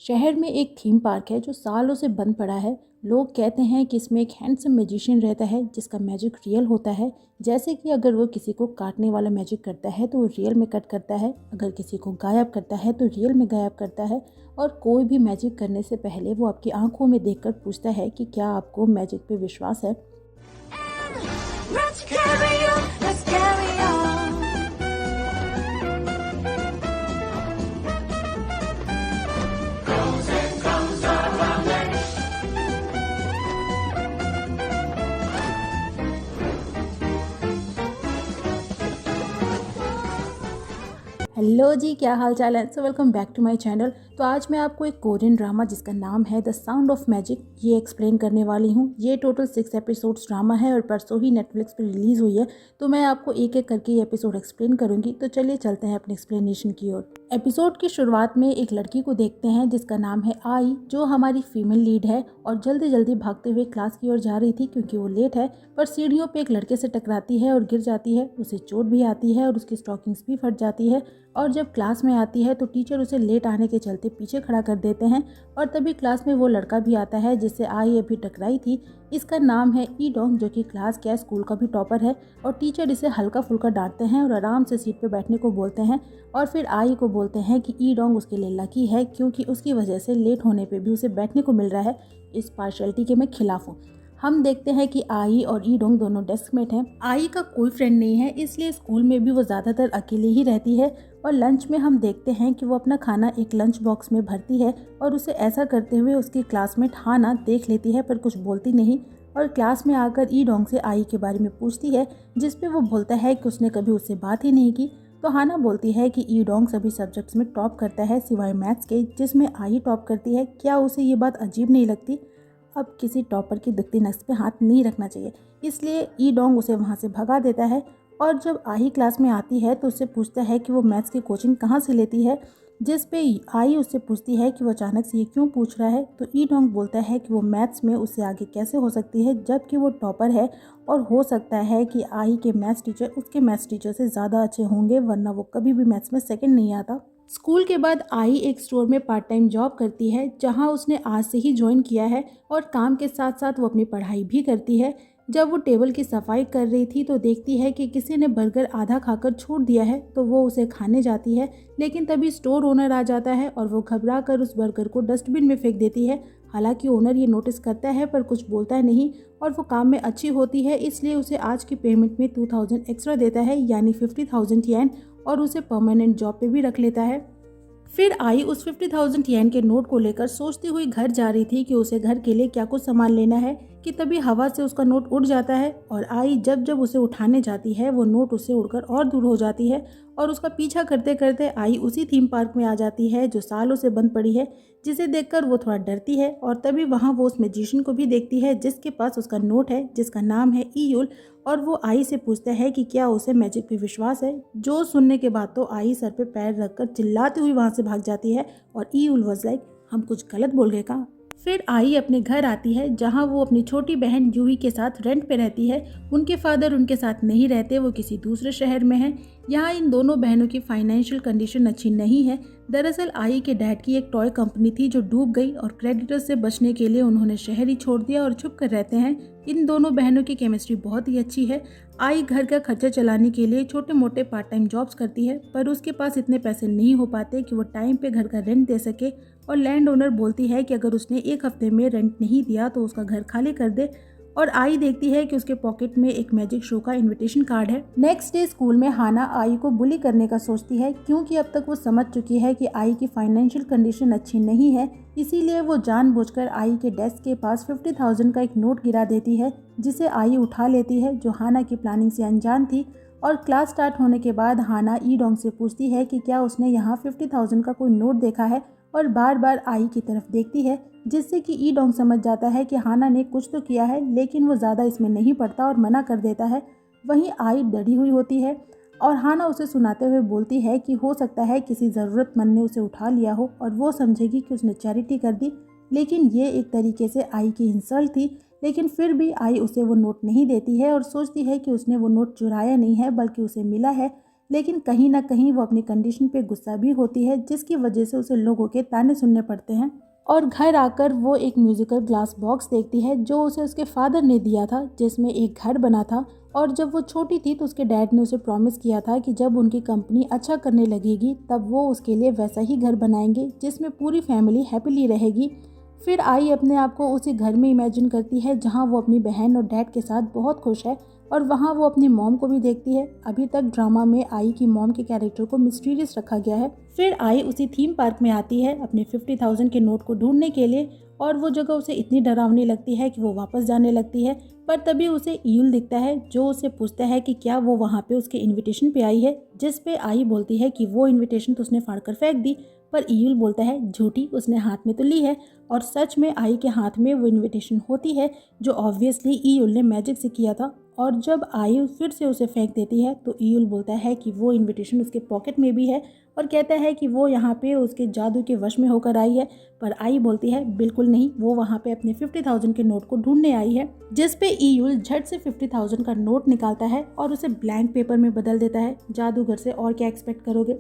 शहर में एक थीम पार्क है जो सालों से बंद पड़ा है। लोग कहते हैं कि इसमें एक हैंडसम मैजिशियन रहता है जिसका मैजिक रियल होता है। जैसे कि अगर वो किसी को काटने वाला मैजिक करता है तो वो रियल में कट करता है, अगर किसी को गायब करता है तो रियल में गायब करता है। और कोई भी मैजिक करने से पहले वो आपकी आंखों में देखकर पूछता है कि क्या आपको मैजिक पे विश्वास है। Let's carry on, let's carry on. Goes and comes on my way. Hello जी, क्या हाल चाल है। So welcome back to my channel. तो आज मैं आपको एक कोरियन ड्रामा जिसका नाम है द साउंड ऑफ मैजिक ये एक्सप्लेन करने वाली हूँ। ये टोटल 6 एपिसोड्स ड्रामा है और परसों ही नेटफ्लिक्स पर रिलीज़ हुई है। तो मैं आपको एक एक करके ये एपिसोड एक्सप्लेन करूँगी। तो चलिए चलते हैं अपने एक्सप्लेनेशन की ओर। एपिसोड की शुरुआत में एक लड़की को देखते हैं जिसका नाम है आई, जो हमारी फीमेल लीड है और जल्दी जल्दी भागते हुए क्लास की ओर जा रही थी क्योंकि वो लेट है। पर सीढ़ियों पे एक लड़के से टकराती है और गिर जाती है। उसे चोट भी आती है और उसकी स्टॉकिंग्स भी फट जाती है। और जब क्लास में आती है तो टीचर उसे लेट आने के चलते पीछे खड़ा कर देते हैं। और तभी क्लास में वो लड़का भी आता है जिससे आई अभी टकराई थी। इसका नाम है ई डोंग, जो कि क्लास क्या स्कूल का भी टॉपर है। और टीचर इसे हल्का फुल्का डांटते हैं और आराम से सीट पे बैठने को बोलते हैं। और फिर आई को बोलते हैं कि ई डोंग उसके लिए लकी है क्योंकि उसकी वजह से लेट होने पे भी उसे बैठने को मिल रहा है। इस पार्शियलिटी के मैं खिलाफ हूँ। हम देखते हैं कि आई और ई डोंग दोनों डेस्कमेट हैं। आई का कोई फ्रेंड नहीं है, इसलिए स्कूल में भी वो ज़्यादातर अकेले ही रहती है। और लंच में हम देखते हैं कि वो अपना खाना एक लंच बॉक्स में भरती है और उसे ऐसा करते हुए उसकी क्लासमेट हाना देख लेती है पर कुछ बोलती नहीं। और क्लास में आकर ई डोंग से आई के बारे में पूछती है, जिस पे वो बोलता है कि उसने कभी उससे बात ही नहीं की। तो हाना बोलती है कि ई डोंग सभी सब्जेक्ट्स में टॉप करता है सिवाय मैथ्स के, जिसमें आई टॉप करती है। क्या उसे ये बात अजीब नहीं लगती? अब किसी टॉपर की दुखती नस पे हाथ नहीं रखना चाहिए, इसलिए ई डोंग उसे वहाँ से भगा देता है। और जब आई क्लास में आती है तो उससे पूछता है कि वो मैथ्स की कोचिंग कहाँ से लेती है, जिस पे आई उससे पूछती है कि वो अचानक से ये क्यों पूछ रहा है। तो ई डोंग बोलता है कि वो मैथ्स में उससे आगे कैसे हो सकती है जबकि वो टॉपर है। और हो सकता है कि आई के मैथ्स टीचर उसके मैथ्स टीचर से ज़्यादा अच्छे होंगे, वरना वो कभी भी मैथ्स में सेकंड नहीं आता। स्कूल के बाद आई एक स्टोर में पार्ट टाइम जॉब करती है जहां उसने आज से ही ज्वाइन किया है। और काम के साथ साथ वो अपनी पढ़ाई भी करती है। जब वो टेबल की सफाई कर रही थी तो देखती है कि किसी ने बर्गर आधा खाकर छोड़ दिया है, तो वो उसे खाने जाती है। लेकिन तभी स्टोर ओनर आ जाता है और वो घबरा कर उस बर्गर को डस्टबिन में फेंक देती है। हालांकि ओनर ये नोटिस करता है पर कुछ बोलता नहीं। और वो काम में अच्छी होती है, इसलिए उसे आज की पेमेंट में 2000 एक्स्ट्रा देता है, यानी 50,000 येन। और उसे परमानेंट जॉब पे भी रख लेता है। फिर आई उस 50,000 येन के नोट को लेकर सोचती हुई घर जा रही थी कि उसे घर के लिए क्या कुछ सामान लेना है कि तभी हवा से उसका नोट उड़ जाता है। और आई जब जब उसे उठाने जाती है वो नोट उससे उड़कर और दूर हो जाती है। और उसका पीछा करते करते आई उसी थीम पार्क में आ जाती है जो सालों से बंद पड़ी है, जिसे देखकर वो थोड़ा डरती है। और तभी वहाँ वो उस मैजिशियन को भी देखती है जिसके पास उसका नोट है, जिसका नाम है ईयुल। और वो आई से पूछता है कि क्या उसे मैजिक पे विश्वास है। जो सुनने के बाद तो आई सर पे पैर रखकर चिल्लाती हुई वहाँ से भाग जाती है। और ईयुल वाज लाइक, हम कुछ गलत बोल गए का। फिर आई अपने घर आती है जहाँ वो अपनी छोटी बहन जूही के साथ रेंट पे रहती है। उनके फादर उनके साथ नहीं रहते, वो किसी दूसरे शहर में हैं। यहाँ इन दोनों बहनों की फाइनेंशियल कंडीशन अच्छी नहीं है। दरअसल आई के डैड की एक टॉय कंपनी थी जो डूब गई और क्रेडिटर्स से बचने के लिए उन्होंने शहर ही छोड़ दिया और छुप कर रहते हैं। इन दोनों बहनों की केमिस्ट्री बहुत ही अच्छी है। आई घर का खर्चा चलाने के लिए छोटे मोटे पार्ट टाइम जॉब्स करती है, पर उसके पास इतने पैसे नहीं हो पाते कि वो टाइम पे घर का रेंट दे सके। और लैंड ओनर बोलती है कि अगर उसने एक हफ्ते में रेंट नहीं दिया तो उसका घर खाली कर दे। और आई देखती है कि उसके पॉकेट में एक मैजिक शो का इनविटेशन कार्ड है। नेक्स्ट डे स्कूल में हाना आई को बुली करने का सोचती है क्योंकि अब तक वो समझ चुकी है कि आई की फाइनेंशियल कंडीशन अच्छी नहीं है। इसीलिए वो जानबूझकर आई के डेस्क के पास 50,000 का एक नोट गिरा देती है, जिसे आई उठा लेती है, जो हाना की प्लानिंग से अनजान थी। और क्लास स्टार्ट होने के बाद हाना ई डोंग से पूछती है कि क्या उसने यहाँ 50,000 का कोई नोट देखा है। और बार बार आई की तरफ देखती है, जिससे कि ई डोंग समझ जाता है कि हाना ने कुछ तो किया है, लेकिन वो ज़्यादा इसमें नहीं पड़ता और मना कर देता है। वहीं आई डरी हुई होती है और हाना उसे सुनाते हुए बोलती है कि हो सकता है किसी ज़रूरतमंद ने उसे उठा लिया हो और वो समझेगी कि उसने चैरिटी कर दी। लेकिन ये एक तरीके से आई की इंसल्ट थी। लेकिन फिर भी आई उसे वो नोट नहीं देती है और सोचती है कि उसने वो नोट चुराया नहीं है बल्कि उसे मिला है। लेकिन कहीं ना कहीं वो अपनी कंडीशन पे गुस्सा भी होती है, जिसकी वजह से उसे लोगों के ताने सुनने पड़ते हैं। और घर आकर वो एक म्यूजिकल ग्लास बॉक्स देखती है जो उसे उसके फादर ने दिया था, जिसमें एक घर बना था। और जब वो छोटी थी तो उसके डैड ने उसे प्रॉमिस किया था कि जब उनकी कंपनी अच्छा करने लगेगी तब वो उसके लिए वैसा ही घर बनाएंगे जिसमें पूरी फैमिली हैप्पीली रहेगी। फिर आई अपने आप को उसी घर में इमेजिन करती है जहाँ वो अपनी बहन और डैड के साथ बहुत खुश है, और वहाँ वो अपनी मॉम को भी देखती है। अभी तक ड्रामा में आई की मॉम के कैरेक्टर को मिस्टीरियस रखा गया है। फिर आई उसी थीम पार्क में आती है अपने 50,000 के नोट को ढूंढने के लिए, और वो जगह उसे इतनी डरावनी लगती है कि वो वापस जाने लगती है। पर तभी उसे ईयुल दिखता है जो उसे पूछता है कि क्या वो वहाँ पे उसके इनविटेशन पे आई है, जिस पे आई बोलती है कि वो इनविटेशन तो उसने फाड़ कर फेंक दी। पर ईयुल बोलता है झूठी, उसने हाथ में तो ली है। और सच में आई के हाथ में वो इनविटेशन होती है जो ऑब्वियसली ईयुल ने मैजिक से किया था। और जब आई फिर से उसे फेंक देती है तो ईयुल बोलता है कि वो इनविटेशन उसके पॉकेट में भी है, और कहता है कि वो यहाँ पे उसके जादू के वश में होकर आई है। पर आई बोलती है बिल्कुल नहीं, वो वहाँ पे अपने 50,000 के नोट को ढूंढने आई है। जिस पे ईयुल झट से 50,000 का नोट निकालता है और उसे ब्लैंक पेपर में बदल देता है। जादूगर से और क्या एक्सपेक्ट करोगे।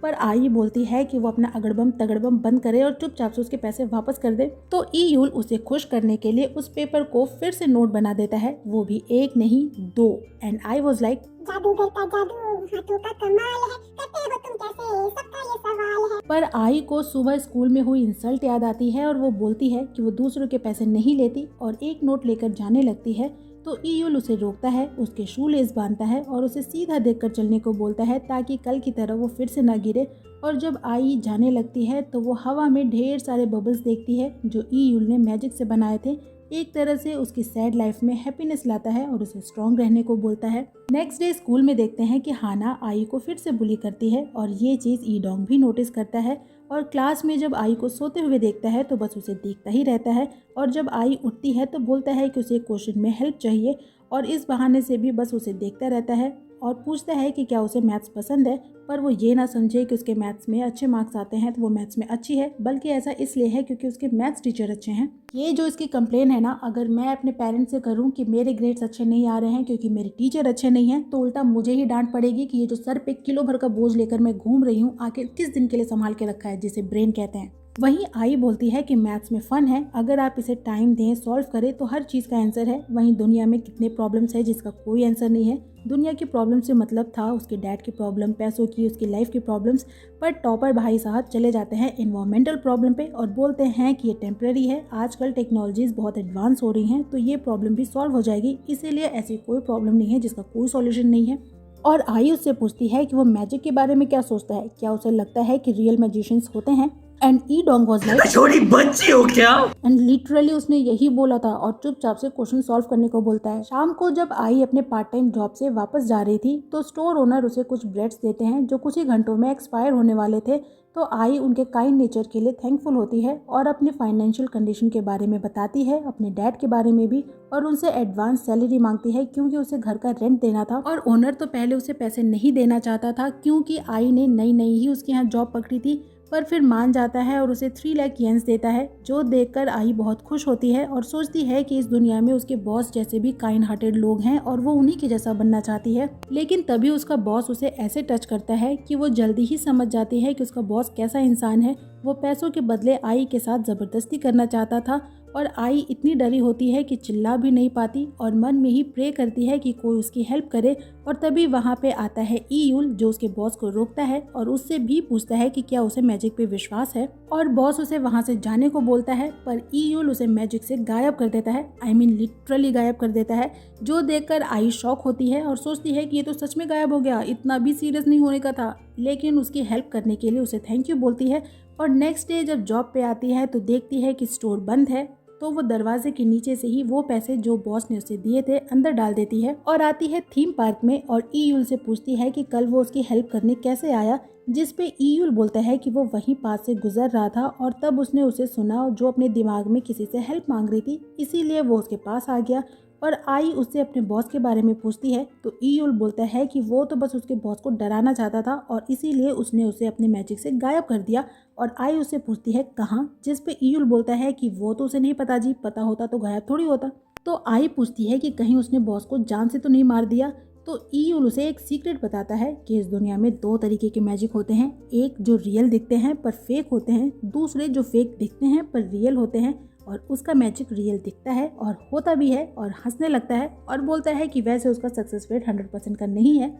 पर आई बोलती है कि वो अपना अगड़बम तगड़बम बंद करे और चुपचाप से उसके पैसे वापस कर दे। तो ईयुल उसे खुश करने के लिए उस पेपर को फिर से नोट बना देता है, वो भी एक नहीं दो। एंड आई वाज लाइक जादूगर का जादू, हाथों का कमाल है, करते हो तुम कैसे, सबका ये सवाल है। पर आई को सुबह स्कूल में हुई इंसल्ट याद आती है और वो बोलती है कि वो दूसरों के पैसे नहीं लेती और एक नोट लेकर जाने लगती है। तो ईयुल उसे रोकता है, उसके शू लेस बांधता है और उसे सीधा देखकर चलने को बोलता है ताकि कल की तरह वो फिर से ना गिरे। और जब आई जाने लगती है तो वो हवा में ढेर सारे बबल्स देखती है जो ईयुल ने मैजिक से बनाए थे। एक तरह से उसकी सैड लाइफ में हैप्पीनेस लाता है और उसे स्ट्रॉन्ग रहने को बोलता है। नेक्स्ट डे स्कूल में देखते हैं कि हाना आई को फिर से बुली करती है और ये चीज़ ईडोंग भी नोटिस करता है। और क्लास में जब आई को सोते हुए देखता है तो बस उसे देखता ही रहता है। और जब आई उठती है तो बोलता है कि उसे क्वेश्चन में हेल्प चाहिए, और इस बहाने से भी बस उसे देखता रहता है और पूछता है कि क्या उसे मैथ्स पसंद है। पर वो ये ना समझे कि उसके मैथ्स में अच्छे मार्क्स आते हैं तो वो मैथ्स में अच्छी है, बल्कि ऐसा इसलिए है क्योंकि उसके मैथ्स टीचर अच्छे हैं। ये जो इसकी कंप्लेन है ना, अगर मैं अपने पेरेंट्स से करूं कि मेरे ग्रेड्स अच्छे नहीं आ रहे हैं क्योंकि मेरे टीचर अच्छे नहीं हैं, तो उल्टा मुझे ही डांट पड़ेगी कि ये जो सर पे किलो भर का बोझ लेकर मैं घूम रही हूँ आखिर किस दिन के लिए संभाल के रखा है, जिसे ब्रेन कहते हैं। वहीं आई बोलती है कि मैथ्स में फन है, अगर आप इसे टाइम दें, सॉल्व करें तो हर चीज़ का आंसर है। वहीं दुनिया में कितने प्रॉब्लम्स है जिसका कोई आंसर नहीं है। दुनिया की प्रॉब्लम से मतलब था उसके डैड की प्रॉब्लम, पैसों की, उसकी लाइफ की प्रॉब्लम्स। पर टॉपर भाई साहब चले जाते हैं इन्वायरमेंटल प्रॉब्लम पे और बोलते हैं कि ये टेम्पररी है, आजकल टेक्नोलॉजीज बहुत एडवांस हो रही हैं तो ये प्रॉब्लम भी सॉल्व हो जाएगी, इसीलिए ऐसी कोई प्रॉब्लम नहीं है जिसका कोई सॉल्यूशन नहीं है। और आई उससे पूछती है कि वो मैजिक के बारे में क्या सोचता है, क्या उसे लगता है कि रियल मैजिशियंस होते हैं। एंड ईडोंग वाज लाइक छोटी बच्ची हो क्या। एंड लिटरली उसने यही बोला था और चुपचाप से क्वेश्चन सॉल्व करने को बोलता है। शाम को जब आई अपने पार्ट टाइम जॉब से वापस जा रही थी तो स्टोर ओनर उसे कुछ ब्रेड्स देते हैं जो कुछ ही घंटों में एक्सपायर होने वाले थे। तो आई उनके काइंड नेचर के लिए थैंकफुल होती है और अपने फाइनेंशियल कंडीशन के बारे में बताती है, अपने डैड के बारे में भी, और उनसे एडवांस सैलरी मांगती है क्योंकि उसे घर का रेंट देना था। और ओनर तो पहले उसे पैसे नहीं देना चाहता था क्योंकि आई ने नई नई ही उसके यहाँ जॉब पकड़ी थी, पर फिर मान जाता है और उसे 3 लाख येन्स देता है, जो देखकर आई बहुत खुश होती है और सोचती है कि इस दुनिया में उसके बॉस जैसे भी काइंड हार्टेड लोग हैं और वो उन्हीं के जैसा बनना चाहती है। लेकिन तभी उसका बॉस उसे ऐसे टच करता है कि वो जल्दी ही समझ जाती है कि उसका बॉस कैसा इंसान है। वो पैसों के बदले आई के साथ जबरदस्ती करना चाहता था और आई इतनी डरी होती है कि चिल्ला भी नहीं पाती और मन में ही प्रे करती है कि कोई उसकी हेल्प करे। और तभी वहाँ पे आता है ईयुल जो उसके बॉस को रोकता है और उससे भी पूछता है कि क्या उसे मैजिक पे विश्वास है, और बॉस उसे वहाँ से जाने को बोलता है। पर ईयुल उसे मैजिक से गायब कर देता है, आई मीन लिटरली गायब कर देता है, जो देखकर आई शॉक होती है और सोचती है कि ये तो सच में गायब हो गया, इतना भी सीरियस नहीं होने का था। लेकिन उसकी हेल्प करने के लिए उसे थैंक यू बोलती है। और नेक्स्ट डे जब जॉब पे आती है तो देखती है कि स्टोर बंद है, तो वो दरवाजे के नीचे से ही वो पैसे जो बॉस ने उसे दिए थे अंदर डाल देती है और आती है थीम पार्क में और ईयुल से पूछती है कि कल वो उसकी हेल्प करने कैसे आया, जिस पे ईयुल बोलता है कि वो वहीं पास से गुजर रहा था और तब उसने उसे सुना जो अपने दिमाग में किसी से हेल्प मांग रही थी, इसीलिए वो उसके पास आ गया। और आई उससे अपने बॉस के बारे में पूछती है तो ईयुल बोलता है कि वो तो बस उसके बॉस को डराना चाहता था और इसीलिए उसने उसे अपने मैजिक से गायब कर दिया। और आई उससे पूछती है कहाँ, जिस पे ईयुल बोलता है कि वो तो उसे नहीं पता जी, पता होता तो गायब थोड़ी होता। तो आई पूछती है कि कहीं उसने बॉस को जान से तो नहीं मार दिया। तो ईयुल उसे एक सीक्रेट बताता है कि इस दुनिया में 2 तरीके के मैजिक होते हैं, एक जो रियल दिखते हैं पर फेक होते हैं, दूसरे जो फेक दिखते हैं पर रियल होते हैं। और उसका मैजिक रियल दिखता है और होता भी है और हंसने लगता है और बोलता है कि वैसे उसका सक्सेस रेट 100% का नहीं है।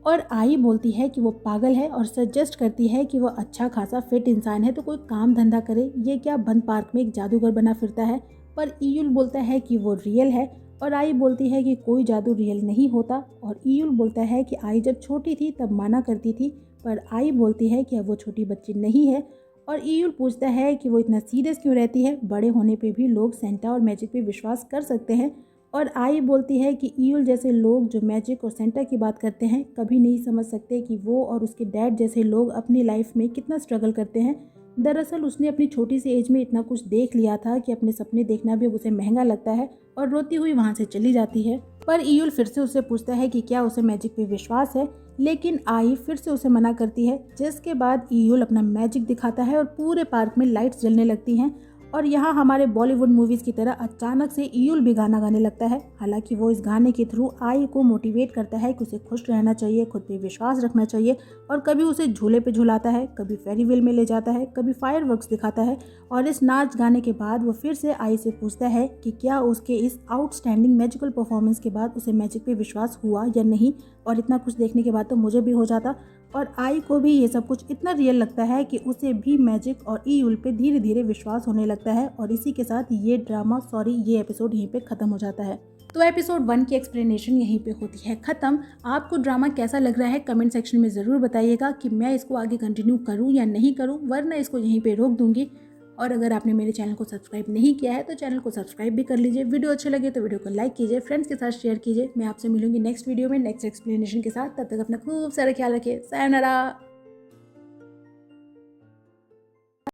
और आई बोलती है कि वो पागल है और सजेस्ट करती है कि वो अच्छा खासा फिट इंसान है तो कोई काम धंधा करे, ये क्या बंद पार्क में एक जादूगर बना फिरता है। पर ईयुल बोलता है कि वो रियल है और आई बोलती है कि कोई जादू रियल नहीं होता। और ईयुल बोलता है कि आई जब छोटी थी तब माना करती थी, पर आई बोलती है कि अब वो छोटी बच्ची नहीं है। और ईयुल पूछता है कि वो इतना सीरियस क्यों रहती है, बड़े होने पे भी लोग सेंटा और मैजिक पे विश्वास कर सकते हैं। और आई बोलती है कि ईयुल जैसे लोग जो मैजिक और सेंटा की बात करते हैं कभी नहीं समझ सकते कि वो और उसके डैड जैसे लोग अपनी लाइफ में कितना स्ट्रगल करते हैं। दरअसल उसने अपनी छोटी सी एज में इतना कुछ देख लिया था कि अपने सपने देखना भी उसे महंगा लगता है और रोती हुई वहाँ से चली जाती है। पर ईयुल फिर से उससे पूछता है कि क्या उसे मैजिक पे विश्वास है, लेकिन आई फिर से उसे मना करती है, जिसके बाद ईयुल अपना मैजिक दिखाता है और पूरे पार्क में लाइट्स जलने लगती हैं। और यहाँ हमारे बॉलीवुड मूवीज़ की तरह अचानक से ईयुल भी गाना गाने लगता है। हालांकि वो इस गाने के थ्रू आई को मोटिवेट करता है कि उसे खुश रहना चाहिए, खुद पे विश्वास रखना चाहिए। और कभी उसे झूले पे झुलाता है, कभी फेरी व्हील में ले जाता है, कभी फायरवर्क्स दिखाता है। और इस नाच गाने के बाद वो फिर से आई से पूछता है कि क्या उसके इस आउटस्टैंडिंग मैजिकल परफॉर्मेंस के बाद उसे मैजिक पे विश्वास हुआ या नहीं। और इतना कुछ देखने के बाद तो मुझे भी हो जाता। और आई को भी ये सब कुछ इतना रियल लगता है कि उसे भी मैजिक और ईयुल पे धीरे धीरे विश्वास होने लगता है। और इसी के साथ ये ये एपिसोड यहीं पे ख़त्म हो जाता है। तो एपिसोड 1 की एक्सप्लेनेशन यहीं पे होती है ख़त्म। आपको ड्रामा कैसा लग रहा है कमेंट सेक्शन में ज़रूर बताइएगा कि मैं इसको आगे कंटिन्यू करूँ या नहीं करूँ, वरना इसको यहीं पे रोक दूंगी। और अगर आपने मेरे चैनल को सब्सक्राइब नहीं किया है तो चैनल को सब्सक्राइब भी कर लीजिए। वीडियो अच्छे लगे तो वीडियो को लाइक कीजिए, फ्रेंड्स के साथ शेयर कीजिए। मैं आपसे मिलूंगी नेक्स्ट वीडियो में नेक्स्ट एक्सप्लेनेशन के साथ। तब तक अपना खूब सारा ख्याल रखिए। सायोनारा।